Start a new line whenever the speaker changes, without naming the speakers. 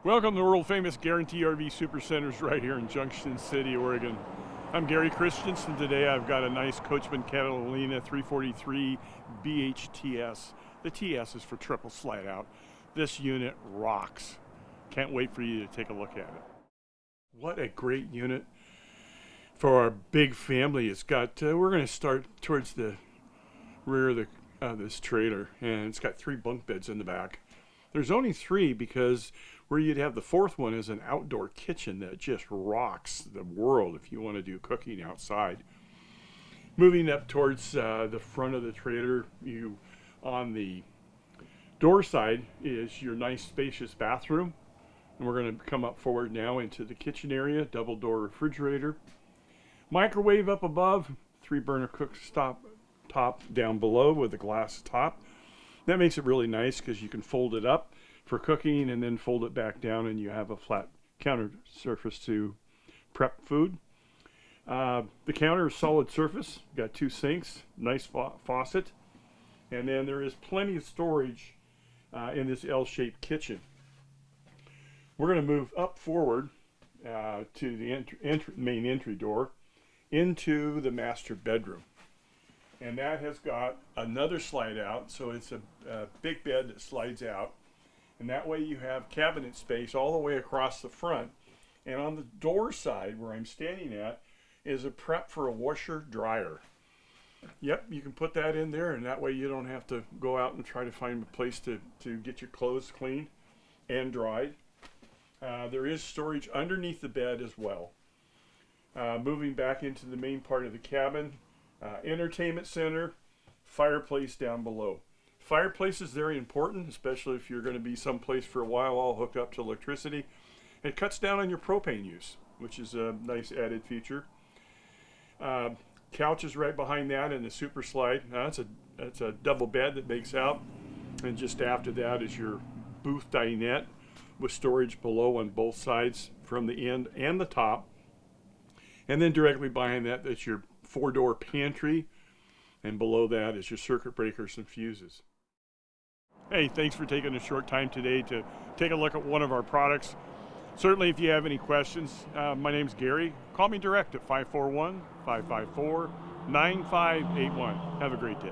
Welcome to the world famous Guarantee RV Supercenters right here in Junction City, Oregon. I'm Gary Christensen. Today I've got a nice Coachmen Catalina 343 BHTS. The TS is for triple slide out. This unit rocks. Can't wait for you to take a look at it. What a great unit for our big family. It's got, we're going to start towards the rear of this trailer, and it's got 3 bunk beds in the back. There's only 3 because where you'd have the 4th one is an outdoor kitchen that just rocks the world if you want to do cooking outside. Moving up towards the front of the trailer, on the door side is your nice spacious bathroom. And we're going to come up forward now into the kitchen area, double door refrigerator. Microwave up above, 3 burner cooktop top down below with a glass top. That makes it really nice because you can fold it up for cooking and then fold it back down and you have a flat counter surface to prep food. The counter is solid surface, got 2 sinks, nice faucet, and then there is plenty of storage in this L-shaped kitchen. We're going to move up forward to the main entry door into the master bedroom. And that has got another slide out, so it's a big bed that slides out. And that way you have cabinet space all the way across the front. And on the door side, where I'm standing at, is a prep for a washer dryer. Yep, you can put that in there, and that way you don't have to go out and try to find a place to get your clothes cleaned and dried. There is storage underneath the bed as well. Moving back into the main part of the cabin, entertainment center, fireplace down below. Fireplace is very important, especially if you're going to be someplace for a while all hooked up to electricity. It cuts down on your propane use, which is a nice added feature. Couch is right behind that in the super slide. That's a double bed that makes out, and just after that is your booth dinette with storage below on both sides from the end and the top. And then directly behind that is your 4-door pantry, and below that is your circuit breakers and fuses. Hey, thanks for taking a short time today to take a look at one of our products. Certainly if you have any questions, my name's Gary. Call me direct at 541-554-9581. Have a great day.